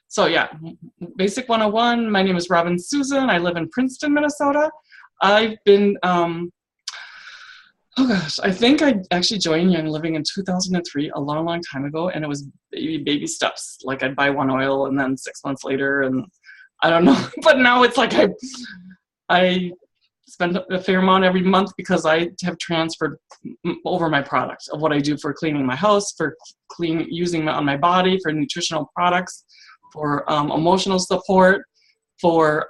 So yeah, Basic 101. My name is Robin Susan. I live in Princeton, Minnesota. I've been, oh gosh, I think I actually joined Young Living in 2003, a long, long time ago, and it was baby steps. Like I'd buy one oil and then 6 months later, and I don't know, but now it's like I spend a fair amount every month because I have transferred over my products of what I do for cleaning my house, for using on my body, for nutritional products, for emotional support, for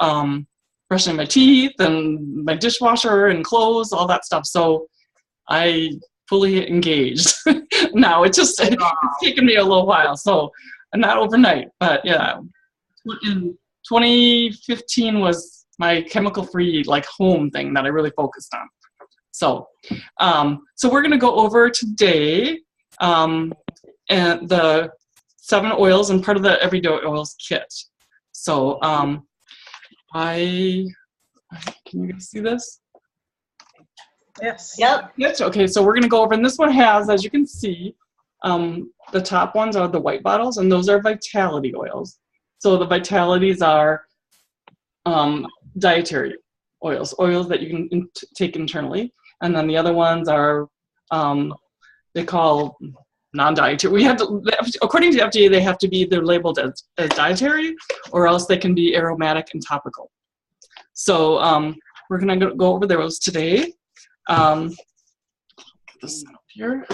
brushing my teeth and my dishwasher and clothes, all that stuff. So I fully engaged now. It's taken me a little while, so not overnight, but yeah. In 2015 was my chemical-free like home thing that I really focused on. So, so we're gonna go over today and the 7 oils and part of the Everyday Oils kit. So can you guys see this? Yes. Yep. Yes. Okay, so we're going to go over, and this one has, as you can see, the top ones are the white bottles, and those are Vitality oils. So the Vitalities are dietary oils that you can take internally, and then the other ones are they call non-dietary. We have to, according to the FDA, they have to be either labeled as dietary, or else they can be aromatic and topical. So we're going to go over those today. Put this up here.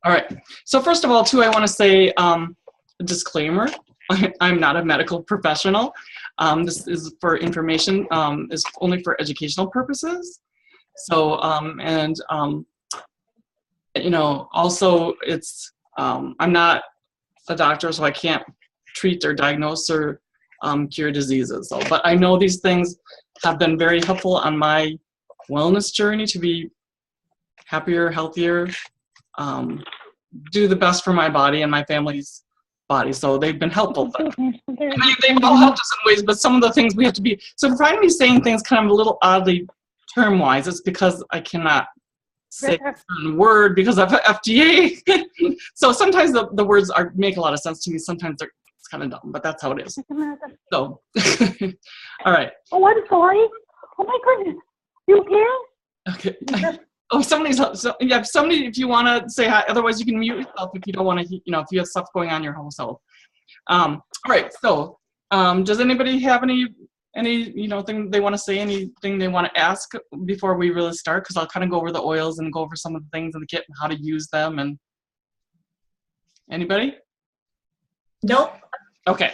All right. So first of all, too, I want to say a disclaimer. I'm not a medical professional. This is for information. Is only for educational purposes. So you know, also it's I'm not a doctor, so I can't treat or diagnose or cure diseases. So, but I know these things have been very helpful on my wellness journey to be happier, healthier, do the best for my body and my family's body. So they've been helpful. They've all helped us in ways, but some of the things we have to be. So if you find me saying things kind of a little oddly term-wise, it's because I cannot say a certain word because of FDA. So sometimes the words make a lot of sense to me. Sometimes it's kind of dumb, but that's how it is. So, all right. Oh, I'm sorry. Oh my goodness. You can? Okay. Oh, yeah, somebody, if you want to say hi, otherwise you can mute yourself if you don't want to, you know, if you have stuff going on in your household. All right. So, does anybody have any, you know, thing they want to say, anything they want to ask before we really start? Because I'll kind of go over the oils and go over some of the things in the kit and how to use them. And anybody? Nope. Okay.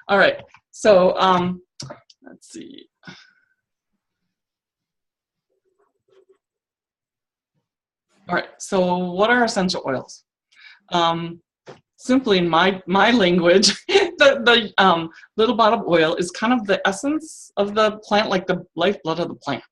All right. So, let's see. All right. So, what are essential oils? Simply in my language, the little bottle of oil is kind of the essence of the plant, like the lifeblood of the plant.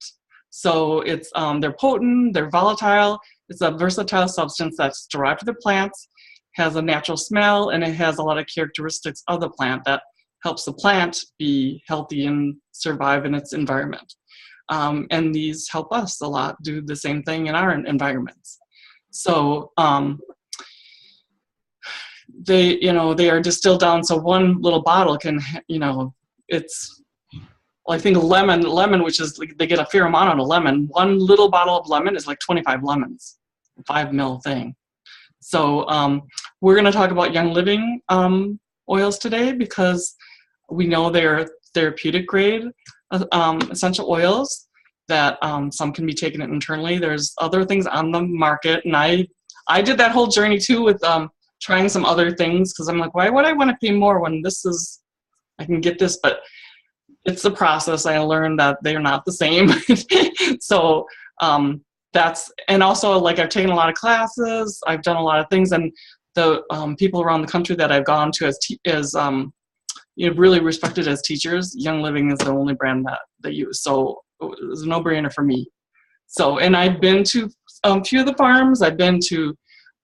So it's they're potent, they're volatile. It's a versatile substance that's derived from the plants, has a natural smell, and it has a lot of characteristics of the plant that helps the plant be healthy and survive in its environment. And these help us a lot do the same thing in our environments. So they are distilled down, so one little bottle can, you know, it's, well, I think lemon, which is like, they get a fair amount on a lemon. One little bottle of lemon is like 25 lemons, 5 ml thing. So we're going to talk about Young Living oils today because we know they're therapeutic grade essential oils that some can be taken internally. There's other things on the market, and I did that whole journey too with trying some other things because I'm like, why would I want to pay more when this is, I can get this, but it's the process. I learned that they're not the same. So and also, like, I've taken a lot of classes, I've done a lot of things, and the people around the country that I've gone to as you know, really respected as teachers, Young Living is the only brand that they use. So it was a no-brainer for me. So, and I've been to a few of the farms. I've been to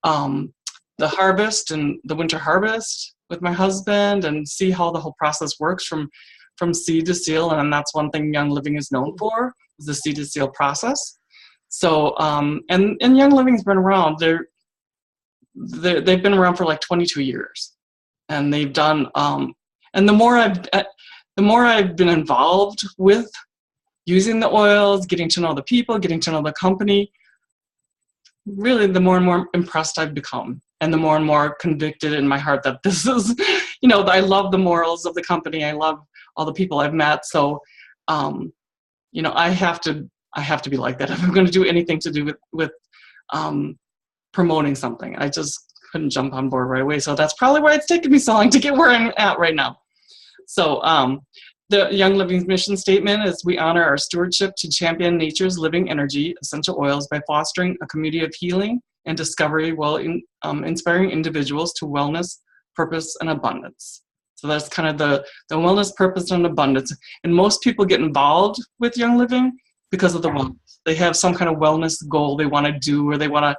the harvest and the winter harvest with my husband and see how the whole process works from seed to seal. And that's one thing Young Living is known for, is the seed to seal process. So, and Young Living's been around. they've been around for like 22 years, and they've done. And the more I've been involved with using the oils, getting to know the people, getting to know the company, really the more and more impressed I've become, and the more and more convicted in my heart that this is, I love the morals of the company. I love all the people I've met. So, I have to be like that if I'm going to do anything to do with promoting something. I just couldn't jump on board right away. So that's probably why it's taken me so long to get where I'm at right now. So the Young Living's mission statement is: we honor our stewardship to champion nature's living energy, essential oils, by fostering a community of healing and discovery while inspiring individuals to wellness, purpose, and abundance. So that's kind of the wellness, purpose, and abundance. And most people get involved with Young Living because of the wellness. They have some kind of wellness goal they want to do, or they want to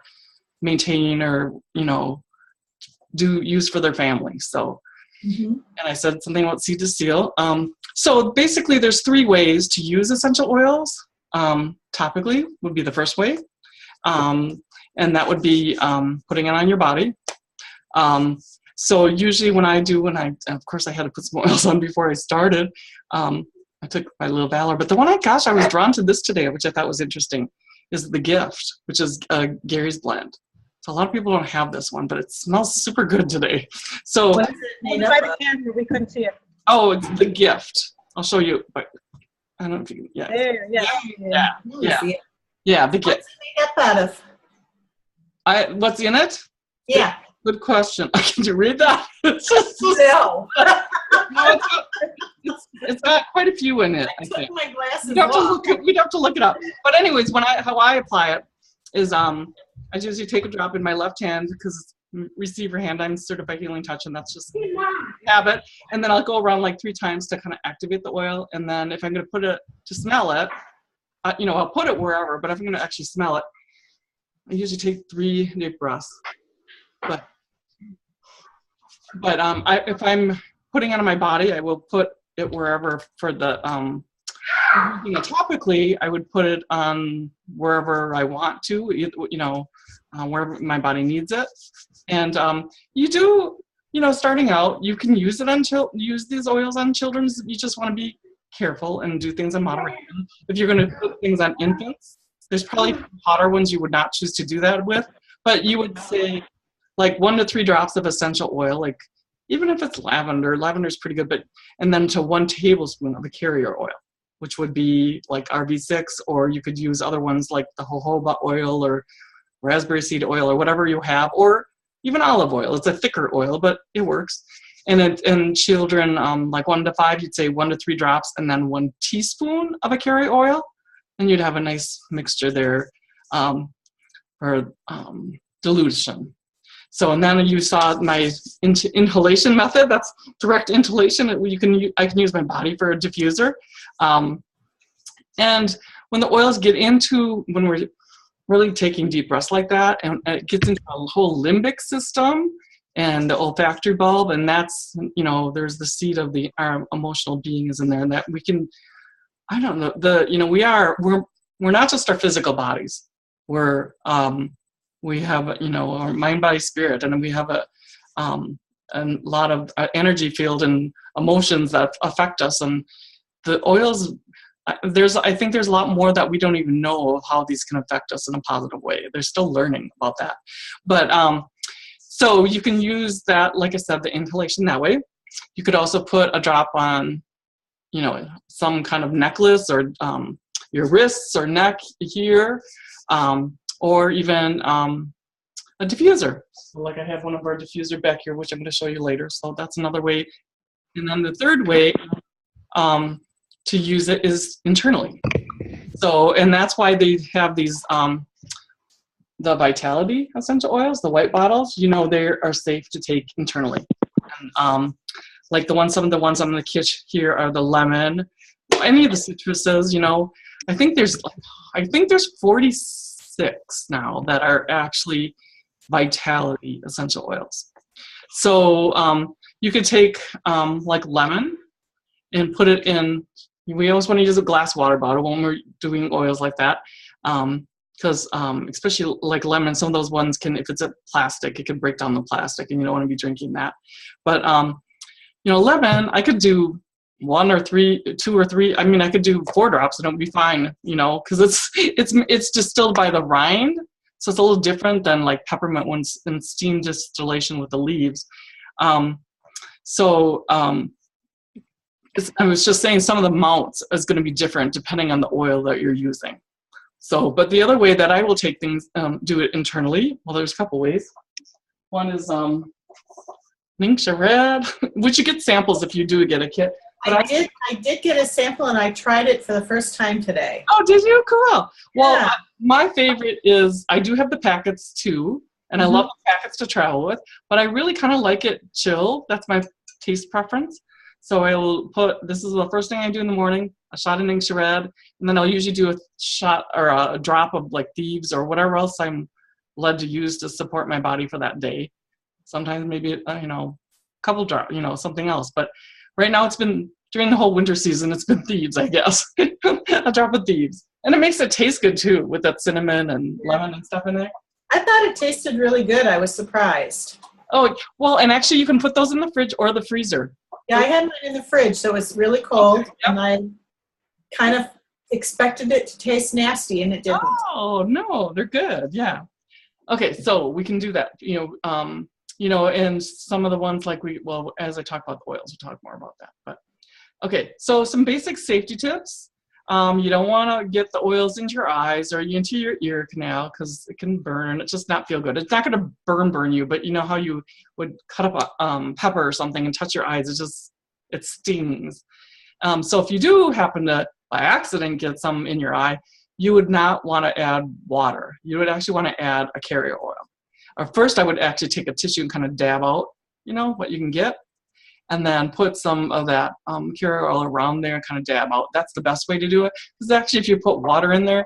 maintain, or do use for their family. So, and I said something about seed to seal. So basically, there's 3 ways to use essential oils. Topically would be the first way, and that would be putting it on your body. So usually when I of course I had to put some oils on before I started. I took my little Valor, but the one I was drawn to this today, which I thought was interesting, is the Gift, which is Gary's blend. So a lot of people don't have this one, but it smells super good today. So What is it made Try up the of? camera, we couldn't see it. oh, it's the Gift. I'll show you, but I don't know if you can, yeah. There, yeah. Yeah. See it. Yeah, the Gift. What's it made up out of? What's in it? Yeah. Good question. Can you read that? No. It's got quite a few in it, I I think. took my glasses We'd have off. to look it up. But anyways, how I apply it is I usually take a drop in my left hand, because receiver hand, I'm certified healing touch, and that's just habit. And then I'll go around like 3 times to kind of activate the oil. And then if I'm going to put it to smell it, I'll put it wherever. But if I'm going to actually smell it, I usually take 3 deep breaths. But if I'm putting it on my body, I will put it wherever. For the topically, I would put it on wherever I want to, wherever my body needs it. And you do, starting out, you can use these oils on children. You just want to be careful and do things in moderation. If you're going to put things on infants, there's probably hotter ones you would not choose to do that with, but you would say like 1 to 3 drops of essential oil, like even if it's lavender is pretty good, and then to 1 tablespoon of a carrier oil, which would be like RV6, or you could use other ones like the jojoba oil or raspberry seed oil or whatever you have, or even olive oil. It's a thicker oil, but it works. And children, like 1 to 5, you'd say 1 to 3 drops, and then 1 teaspoon of a carrier oil, and you'd have a nice mixture there for dilution. So, and then you saw my inhalation method. That's direct inhalation. I can use my body for a diffuser. And when the oils get into, when we're really taking deep breaths like that, and it gets into the whole limbic system and the olfactory bulb, and that's, there's the seed of our emotional being is in there, and that we can, I don't know, we're not just our physical bodies. We have, our mind, body, spirit, and we have a lot of energy field and emotions that affect us. And the oils, I think there's a lot more that we don't even know of how these can affect us in a positive way. They're still learning about that. But so you can use that, like I said, the inhalation that way. You could also put a drop on, some kind of necklace, or your wrists or neck here. Or even a diffuser. So like I have one of our diffuser back here, which I'm going to show you later. So that's another way. And then the third way to use it is internally. So, and that's why they have these, the Vitality essential oils, the white bottles, they are safe to take internally. And, like some of the ones on the kit here are the lemon, any of the citruses, I think there's 46 now that are actually Vitality essential oils. So you could take like lemon and put it in, we always want to use a glass water bottle when we're doing oils like that. because especially like lemon, some of those ones can, if it's a plastic, it can break down the plastic, and you don't want to be drinking that. But lemon, I could do 1 or 3, 2 or 3. I mean, I could do 4 drops and it'll be fine, because it's distilled by the rind, so it's a little different than like peppermint ones in steam distillation with the leaves. I was just saying some of the amounts is going to be different depending on the oil that you're using. So, but the other way that I will take things, do it internally, well, there's a couple ways. One is Ningxia Red, which you get samples if you do get a kit. But I did get a sample, and I tried it for the first time today. Oh, did you? Cool. Well, Yeah. my favorite is, I do have the packets too, and I love the packets to travel with, but I really kind of like it chill. That's my taste preference. So I will put, this is the first thing I do in the morning, a shot of Ningxia Red, and then I'll usually do a shot or a drop of like Thieves or whatever else I'm led to use to support my body for that day. Sometimes maybe, a couple drops, something else. But right now it's been, during the whole winter season, it's been Thieves, I guess. A drop of Thieves. And it makes it taste good too, with that cinnamon and lemon and stuff in there. I thought it tasted really good. I was surprised. Oh, well, and actually you can put those in the fridge or the freezer. Yeah, I had mine in the fridge, so it was really cold, Okay, yep. and I kind of expected it to taste nasty, and it didn't. Oh, no, they're good, yeah. Okay, so we can do that, and some of the ones like as I talk about the oils, we'll talk more about that. But okay, so some basic safety tips. You don't want to get the oils into your eyes or into your ear canal, because it can burn. It's just not feel good. It's not going to burn you, but you know how you would cut up a pepper or something and touch your eyes. It stings. So if you do happen to, by accident, get some in your eye, you would not want to add water. You would actually want to add a carrier oil. Or first, I would actually take a tissue and kind of dab out, what you can get. And then put some of that carrier oil around there, kind of dab out. That's the best way to do it. Because actually, if you put water in there,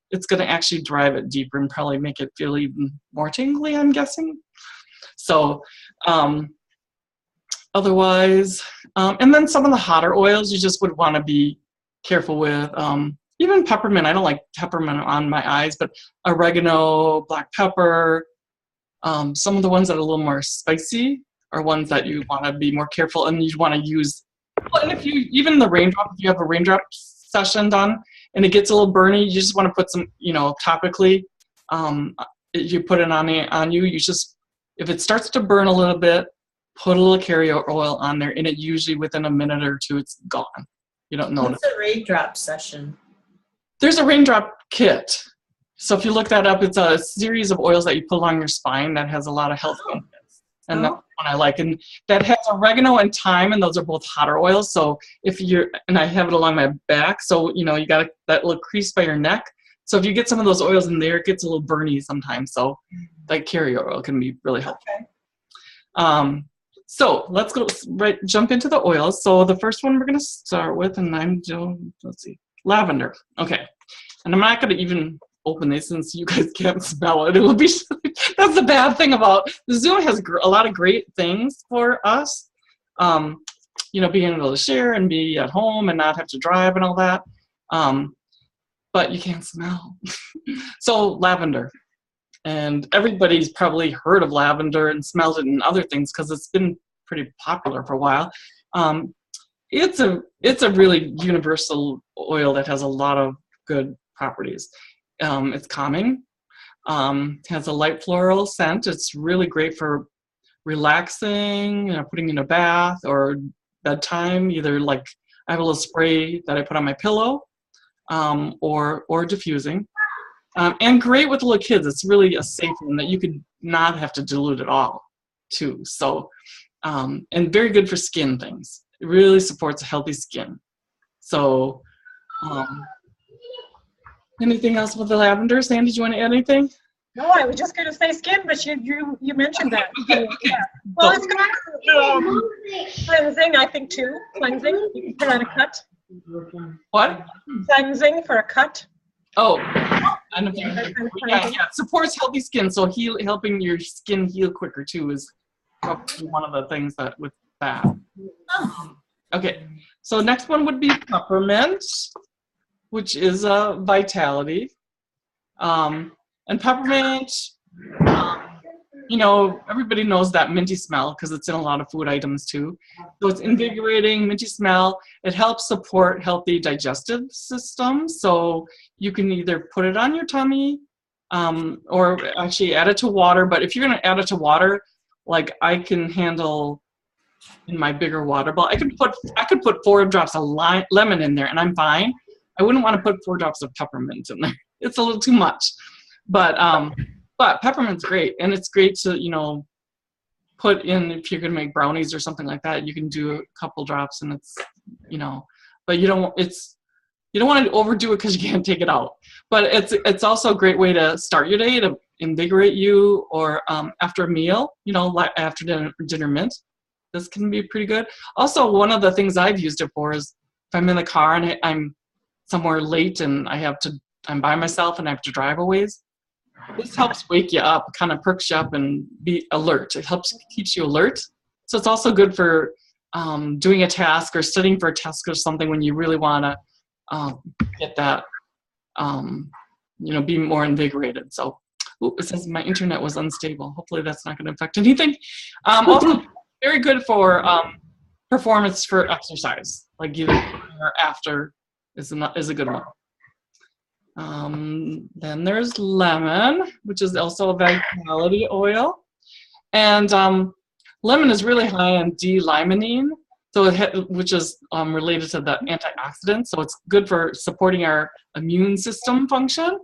it's going to actually drive it deeper and probably make it feel even more tingly, I'm guessing. So otherwise, and then some of the hotter oils you just would want to be careful with. Even peppermint, I don't like peppermint on my eyes, but oregano, black pepper, some of the ones that are a little more spicy are ones that you want to be more careful, and you want to use. Well, and if even the raindrop, if you have a raindrop session done and it gets a little burny, you just want to put some, topically, you put it on you. You just, if it starts to burn a little bit, put a little carrier oil on there, and it usually within a minute or two, it's gone. You don't notice. What's a raindrop session? There's a raindrop kit. So if you look that up, it's a series of oils that you put along your spine that has a lot of health benefits. And that's one I like. And that has oregano and thyme, and those are both hotter oils. So and I have it along my back, so you got that little crease by your neck. So if you get some of those oils in there, it gets a little burny sometimes. So that carrier oil can be really helpful. Okay. So let's jump into the oils. So the first one we're going to start with, and let's see, lavender. Okay. And I'm not going to even open this since you guys can't smell it. It will be, that's the bad thing about, the Zoom has a lot of great things for us. Being able to share and be at home and not have to drive and all that. But you can't smell. So lavender. And everybody's probably heard of lavender and smelled it in other things because it's been pretty popular for a while. It's a really universal oil that has a lot of good properties. It's calming, has a light floral scent. It's really great for relaxing, putting in a bath or bedtime. Either like I have a little spray that I put on my pillow, or diffusing. And great with little kids. It's really a safe one that you could not have to dilute at all, too. So, and very good for skin things. It really supports a healthy skin. So, anything else with the lavender? Sandy, do you want to add anything? No, I was just going to say skin, but you mentioned that. Yeah. Well, it's good. Cleansing, I think, too. Cleansing. You can put on a cut. What? Cleansing for a cut. Oh, and it supports healthy skin. So helping your skin heal quicker, too, is probably one of the things that with that. Okay, so next one would be peppermint, which is a vitality. And peppermint, you know, everybody knows that minty smell because it's in a lot of food items too. So it's invigorating, minty smell. It helps support healthy digestive system. So you can either put it on your tummy or actually add it to water. But if you're going to add it to water, like I can handle in my bigger water bottle, I could put 4 drops of lemon in there and I'm fine. I wouldn't want to put 4 drops of peppermint in there. It's a little too much. But peppermint's great, and it's great to, you know, put in if you're gonna make brownies or something like that. You can do a couple drops, and it's, you know, but you don't want to overdo it because you can't take it out. But it's also a great way to start your day, to invigorate you, or after a meal, you know, like after dinner mint. This can be pretty good. Also, one of the things I've used it for is if I'm in the car and I'm somewhere late and I'm by myself and I have to drive a ways. This helps wake you up, kind of perks you up and be alert. It keeps you alert. So it's also good for doing a task or studying for a task or something when you really want to get that, you know, be more invigorated. So it says my internet was unstable. Hopefully that's not going to affect anything. Also, very good for performance for exercise, like either or after is a good one. Then there's lemon, which is also a vitality oil. And lemon is really high in D-limonene, so which is related to the antioxidants. So it's good for supporting our immune system function.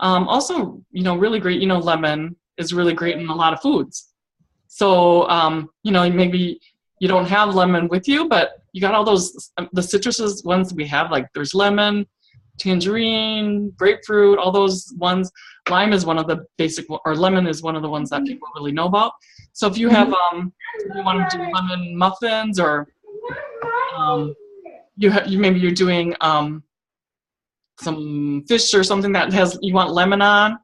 Also, you know, really great, you know, lemon is really great in a lot of foods. So, you know, maybe you don't have lemon with you, but you got all those, the citruses ones we have, like there's lemon, tangerine, grapefruit, all those ones. Lime is one of the basic, or lemon is one of the ones that people really know about. So if you have, if you want to do lemon muffins, or maybe you're doing some fish or something that you want lemon on,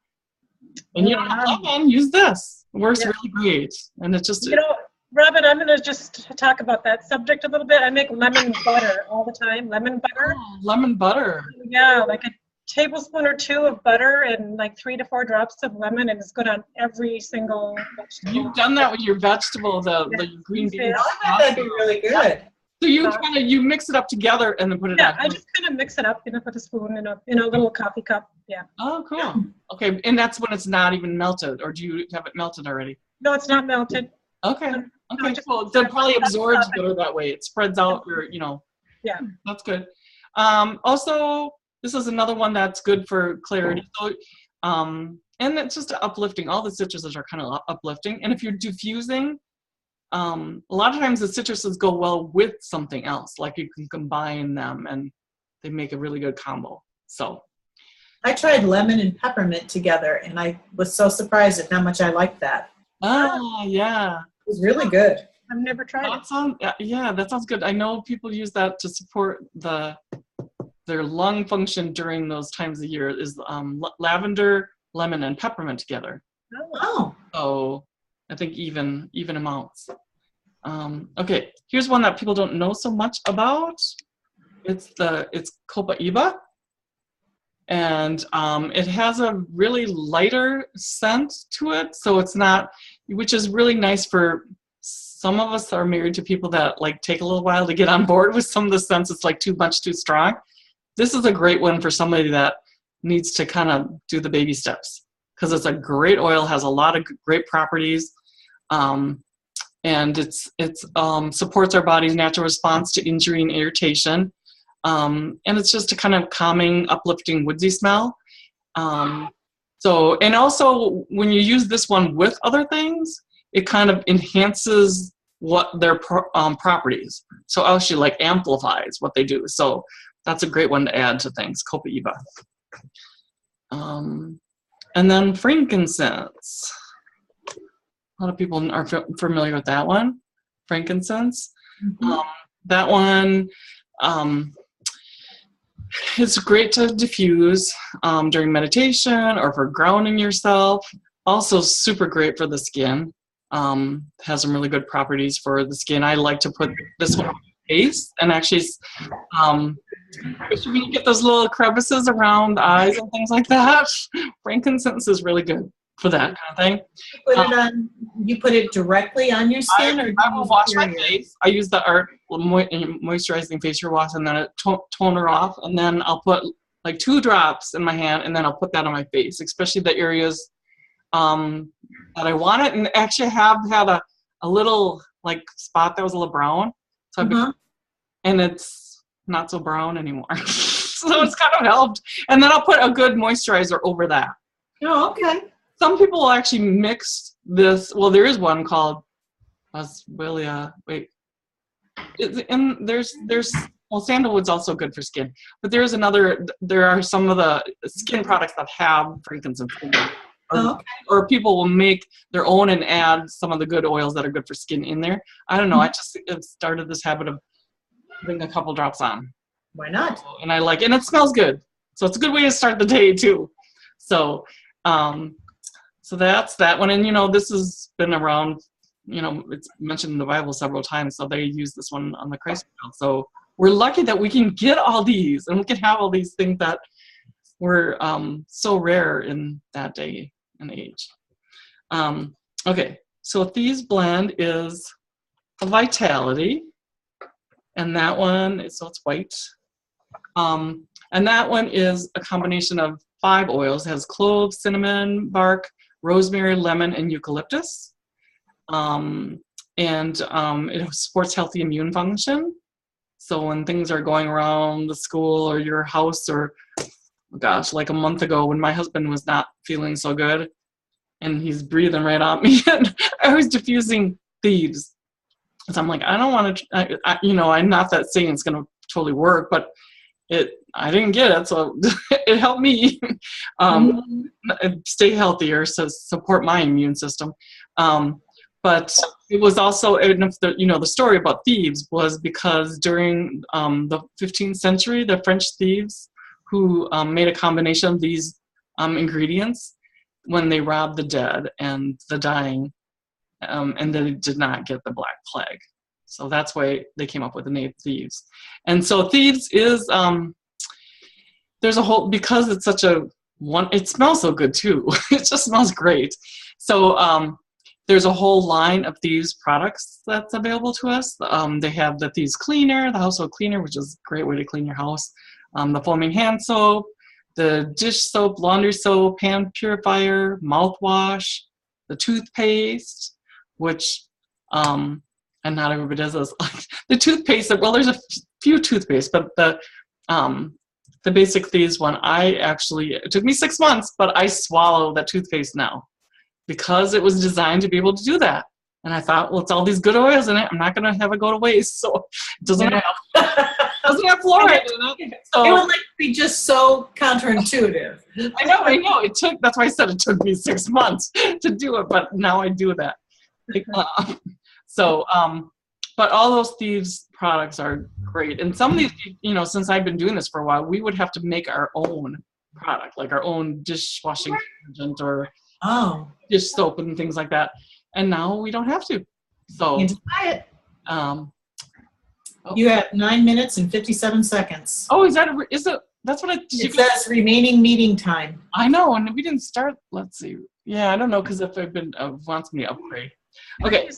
and you don't have lemon, use this. It works really great, and it's just. You know, Robin, I'm going to just talk about that subject a little bit. I make lemon butter all the time. Lemon butter. Oh, lemon butter. Yeah, like a tablespoon or 2 of butter and like 3 to 4 drops of lemon, and it's good on every single vegetable. You've done that with your vegetable, the green beans. I think that'd be really good. So you mix it up together and then put it on. Yeah, I just kind of mix it up, you know, with a spoon in a little coffee cup. Yeah. Oh, cool. Okay, and that's when it's not even melted, or do you have it melted already? No, it's not melted. Okay. Okay, cool. So it probably absorbs better that way. It spreads out your, you know. Yeah. That's good. Also, this is another one that's good for clarity. So, and it's just uplifting. All the citruses are kind of uplifting. And if you're diffusing, a lot of times the citruses go well with something else. Like you can combine them and they make a really good combo. So. I tried lemon and peppermint together, and I was so surprised at how much I liked that. Ah, yeah. It was really good. I've never tried it. Yeah, that sounds good. I know people use that to support their lung function during those times of year. Is lavender, lemon, and peppermint together. Oh. So I think even amounts. Okay, here's one that people don't know so much about. It's Copaiba, and it has a really lighter scent to it. So it's not, which is really nice for some of us that are married to people that like take a little while to get on board with some of the scents. It's like too strong. This is a great one for somebody that needs to kind of do the baby steps, because it's a great oil, has a lot of great properties, and it's supports our body's natural response to injury and irritation, and it's just a kind of calming, uplifting, woodsy smell. So, and also when you use this one with other things, it kind of enhances what their properties. So actually like amplifies what they do. So that's a great one to add to things, Copaiba. And then frankincense. A lot of people are familiar with that one, frankincense. Mm-hmm. That one, it's great to diffuse during meditation or for grounding yourself. Also super great for the skin. Has some really good properties for the skin. I like to put this one face, and actually, especially when you get those little crevices around eyes and things like that, frankincense is really good for that kind of thing. You put it directly on your skin, or do I you will use wash my period? face. I use the Art moisturizing facial wash, and then toner off, and then I'll put like 2 drops in my hand, and then I'll put that on my face, especially the areas that I want it. And actually have had a little like spot that was a little brown, so and it's not so brown anymore. So it's kind of helped. And then I'll put a good moisturizer over that. Oh, okay. Some people will actually mix this. Well, there is one called Boswellia. Wait, and there's well, sandalwood's also good for skin, but there's another. There are some of the skin products that have frankincense in them. Or people will make their own and add some of the good oils that are good for skin in there. I don't know. I just have started this habit of putting a couple drops on. Why not? And I like, and it smells good. So it's a good way to start the day too. So, so that's that one. And, you know, this has been around, you know, it's mentioned in the Bible several times. So they use this one on the Christ child. So we're lucky that we can get all these and we can have all these things that were so rare in that day and age. Okay, so Thieves Blend is a Vitality. And that one, so it's white. And that one is a combination of 5 oils. It has clove, cinnamon bark, rosemary, lemon, and eucalyptus. It supports healthy immune function. So when things are going around the school or your house, or gosh, like a month ago when my husband was not feeling so good and he's breathing right on me, and I was diffusing Thieves. So I'm like, I don't want to, I'm not that saying it's going to totally work, but I didn't get it, so it helped me stay healthier, so support my immune system. But it was also, the story about thieves was because during the 15th century, the French thieves who made a combination of these ingredients when they robbed the dead and the dying, and they did not get the Black Plague. So that's why they came up with the name Thieves. And so Thieves is, there's a whole, because it's such it smells so good too. It just smells great. So there's a whole line of Thieves products that's available to us. They have the Thieves Cleaner, the household cleaner, which is a great way to clean your house. The foaming hand soap, the dish soap, laundry soap, hand purifier, mouthwash, the toothpaste, which, and not everybody does this. The toothpaste, well, there's a few toothpaste, but the Basic Thieves one, it took me 6 months, but I swallow that toothpaste now because it was designed to be able to do that. And I thought, well, it's all these good oils in it. I'm not going to have it go to waste. So it doesn't have fluoride in it. So, it would be just so counterintuitive. I know. That's why I said it took me 6 months to do it, but now I do that. But all those Thieves products are great. And some of these, since I've been doing this for a while, we would have to make our own product, like our own dishwashing detergent or dish soap and things like that. And now we don't have to. So you can buy it. You have 9 minutes and 57 seconds. Oh, is it? That's what it says remaining meeting time. I know, and we didn't start. Let's see. Yeah, I don't know, because if I've been wants me to upgrade. Okay.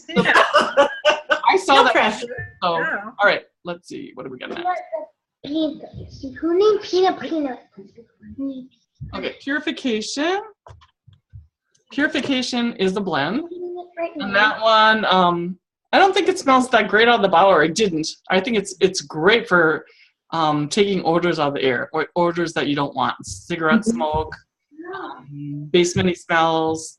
I saw that. Pressure. So, yeah. All right. Let's see. What do we got next? Okay, purification. Purification is the blend, and that one, I don't think it smells that great out of the bottle, or it didn't. I think it's great for taking odors out of the air, or odors that you don't want. Cigarette smoke, basementy smells,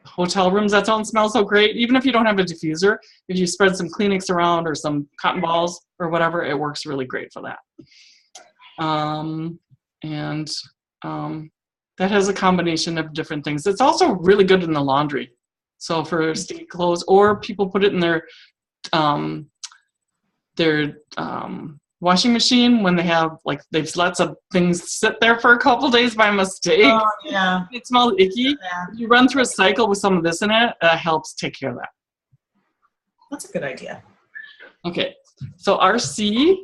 hotel rooms that don't smell so great. Even if you don't have a diffuser, if you spread some Kleenex around or some cotton balls or whatever, it works really great for that. That has a combination of different things. It's also really good in the laundry. So for sticky clothes, or people put it in their washing machine when they have, they've let some things sit there for a couple days by mistake. Oh, yeah. It smells icky. Yeah. You run through a cycle with some of this in it, helps take care of that. That's a good idea. Okay, so RC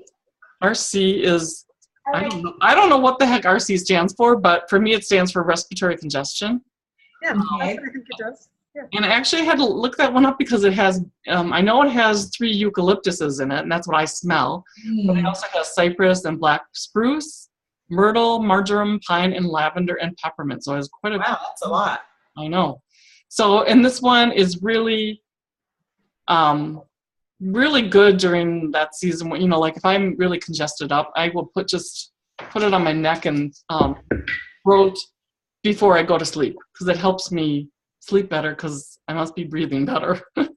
is, I don't know what the heck RC stands for, but for me it stands for respiratory congestion. Yeah, that's what I Okay. think it does. Yeah. And I actually had to look that one up because it has, I know it has 3 eucalyptuses in it, and that's what I smell. But it also has cypress and black spruce, myrtle, marjoram, pine, and lavender and peppermint. So it has quite a, Wow, that's a lot. I know. So, and this one is really, really good during that season. When, you know, like if I'm really congested up, I will put it on my neck and throat before I go to sleep because it helps me sleep better because I must be breathing better. And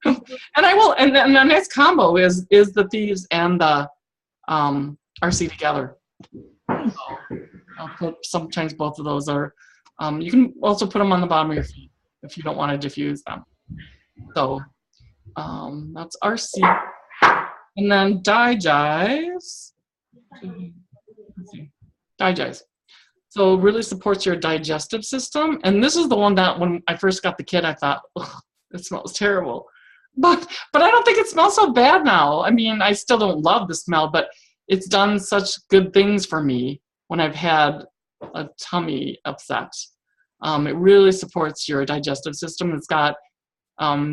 I will, and the nice combo is the Thieves and the RC together. So I'll put sometimes both of those are, you can also put them on the bottom of your feet if you don't want to diffuse them. So that's RC. And then Digize. Let's see. Digize. So it really supports your digestive system. And this is the one that when I first got the kit, I thought, oh, it smells terrible. But I don't think it smells so bad now. I mean, I still don't love the smell, but it's done such good things for me when I've had a tummy upset. It really supports your digestive system. It's got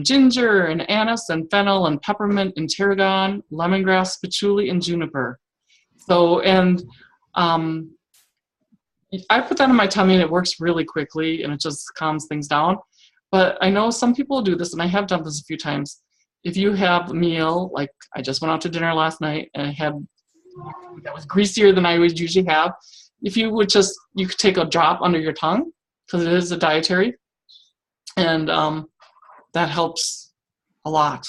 ginger and anise and fennel and peppermint and tarragon, lemongrass, patchouli, and juniper. So, and I put that in my tummy and it works really quickly and it just calms things down. But I know some people do this, and I have done this a few times. If you have a meal, like I just went out to dinner last night and I had that was greasier than I would usually have, if you would just, you could take a drop under your tongue because it is a dietary, and that helps a lot.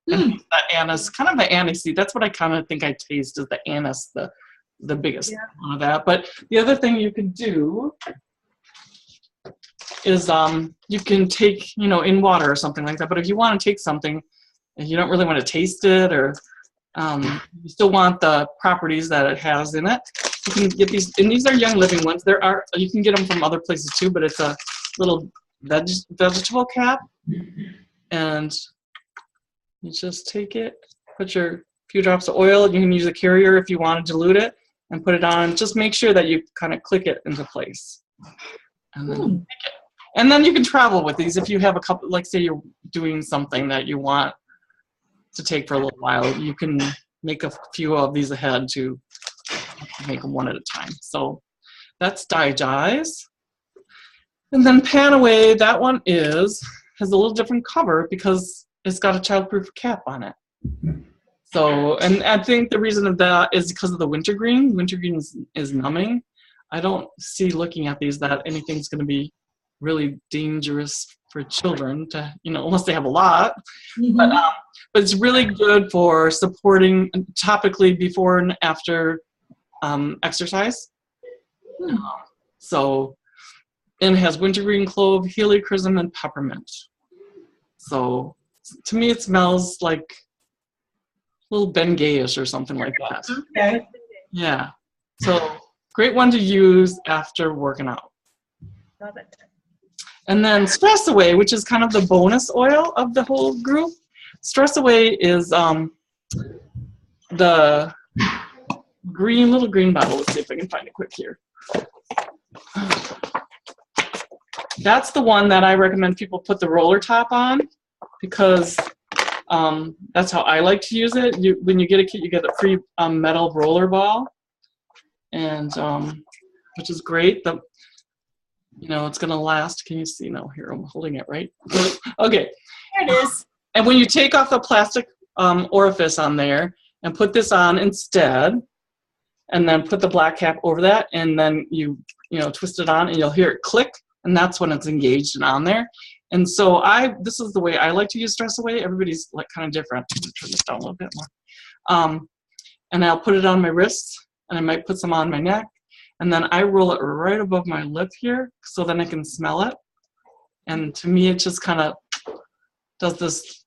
And that anise, kind of the anise, that's what I kind of think I taste is the anise, the biggest one of that. But the other thing you can do is you can take, you know, in water or something like that. But if you want to take something and you don't really want to taste it, or you still want the properties that it has in it, you can get these, and these are Young Living ones. There are, you can get them from other places too, but it's a little vegetable cap, and you just take it, put your few drops of oil. You can use a carrier if you want to dilute it, and put it on. Just make sure that you kind of click it into place, and then you take it. And then you can travel with these if you have a couple, like say you're doing something that you want to take for a little while, you can make a few of these ahead to make them one at a time. So that's Digize. And then Panaway, that one has a little different cover because it's got a childproof cap on it. So, and I think the reason of that is because of the wintergreen. Wintergreen is numbing. I don't see looking at these that anything's going to be really dangerous for children to, you know, unless they have a lot. But it's really good for supporting topically before and after exercise. So, and it has wintergreen, clove, helichrysum, and peppermint. So to me, it smells like a little Bengay-ish or something like that. Okay. Yeah. So great one to use after working out. Love it. And then Stress Away, which is kind of the bonus oil of the whole group. Stress Away is the little green bottle. Let's see if I can find it quick here. That's the one that I recommend people put the roller top on, because that's how I like to use it. When you get a kit, you get a free metal roller ball, and which is great. You know, it's gonna last. Can you see now? Here, I'm holding it right. Okay. There it is. And when you take off the plastic orifice on there and put this on instead, and then put the black cap over that, and then you know, twist it on, and you'll hear it click, and that's when it's engaged and on there. And so this is the way I like to use Stress Away. Everybody's like kind of different. I'm gonna turn this down a little bit more. And I'll put it on my wrists, and I might put some on my neck, and then I roll it right above my lip here, so then I can smell it. And to me, it just kind of does this.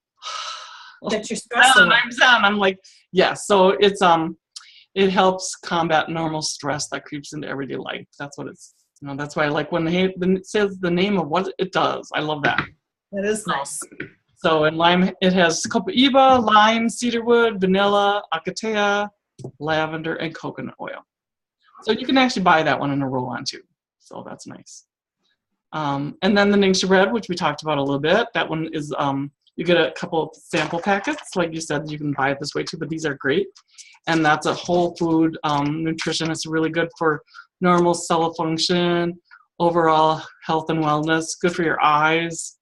Get your stress away. I'm like, yeah. So it's it helps combat normal stress that creeps into everyday life. That's what it's. You know, that's why I like when it says the name of what it does. I love that. That is nice. So in lime, it has copaiba, lime, cedarwood, vanilla, acacia, lavender, and coconut oil. So you can actually buy that one in a roll-on too. So that's nice. And then the Ningxia Red, which we talked about a little bit. That one is, you get a couple of sample packets. Like you said, you can buy it this way too, but these are great. And that's a whole food nutrition. It's really good for normal cell function, overall health and wellness, good for your eyes,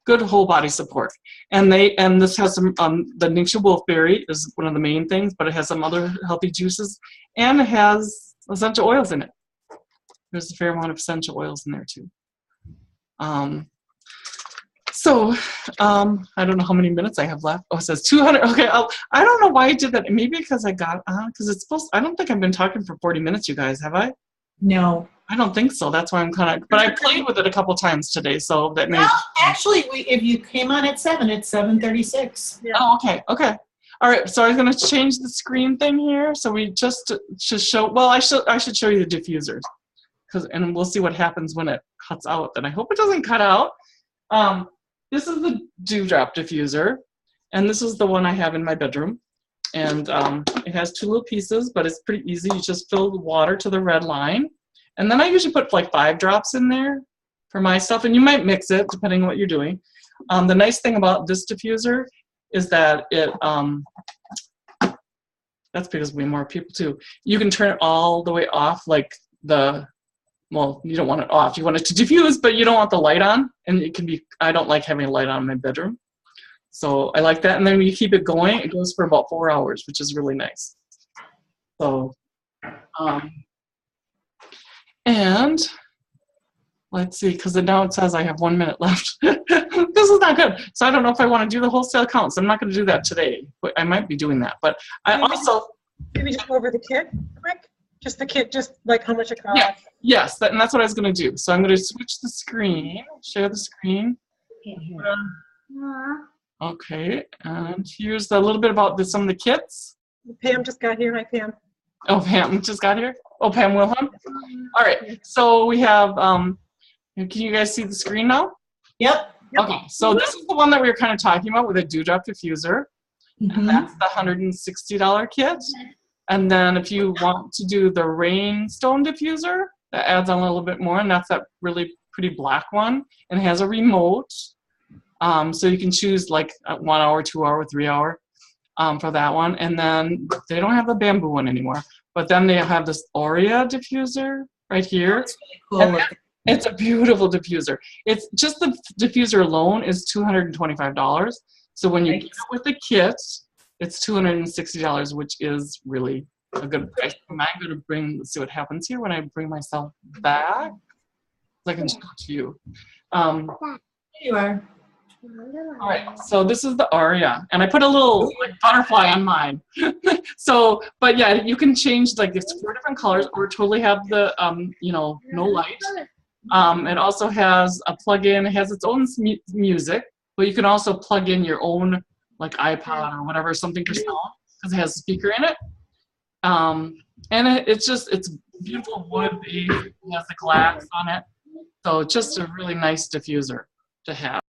good whole body support. And this has some, the Ningxia Wolfberry is one of the main things, but it has some other healthy juices, and it has essential oils in it. There's a fair amount of essential oils in there too. I don't know how many minutes I have left. Oh, it says 200. Okay, I don't know why I did that. Maybe because I got because it's supposed. I don't think I've been talking for 40 minutes, you guys. Have I? No. I don't think so. That's why I'm kind of. But I played with it a couple times today, so that may. Well, actually, if you came on at 7, it's 7:36. Yeah. Oh, okay, okay. All right. So I'm going to change the screen thing here. So we just to show. Well, I should show you the diffusers, and we'll see what happens when it cuts out. And I hope it doesn't cut out. This is the Dewdrop diffuser, and this is the one I have in my bedroom. And it has 2 little pieces, but it's pretty easy. You just fill the water to the red line. And then I usually put like 5 drops in there for my stuff, and you might mix it depending on what you're doing. The nice thing about this diffuser is that it, that's because way more people too. You can turn it all the way off, like well, you don't want it off. You want it to diffuse, but you don't want the light on. And it can be, I don't like having a light on in my bedroom. So I like that. And then when you keep it going, it goes for about 4 hours, which is really nice. So, and let's see, because now it says I have 1 minute left. This is not good. So I don't know if I want to do the wholesale counts. I'm not going to do that today, but I might be doing that. But I also... Maybe just go over the kit quick? Just the kit, just like how much it costs? Yeah, yes, and that's what I was going to do. So I'm going to switch the screen, share the screen. Okay, and here's a little bit about some of the kits. Pam just got here. Hi, Pam. Oh, Pam just got here? Oh, Pam Wilhelm? All right, so we have, can you guys see the screen now? Yep. Okay, so this is the one that we were kind of talking about with a Dewdrop diffuser. And that's the $160 kit. And then if you want to do the Rainstone diffuser, that adds on a little bit more, and that's that really pretty black one. And it has a remote. So you can choose like 1 hour, 2 hour, 3 hour for that one. And then they don't have the bamboo one anymore. But then they have this Aurea diffuser right here. It's really cool. It's a beautiful diffuser. It's just the diffuser alone is $225. So when you get it with the kit, it's $260, which is really a good price. Am I going to let's see what happens here when I bring myself back? I can show it to you. Here you are. All right, so this is the Aurea, and I put a little like butterfly on mine. So, but yeah, you can change like it's 4 different colors, or totally have the no light. It also has a plug-in. It has its own music, but you can also plug in your own like iPod or whatever, something for sound, because it has a speaker in it. And it's beautiful wood base. It has the glass on it, so just a really nice diffuser to have.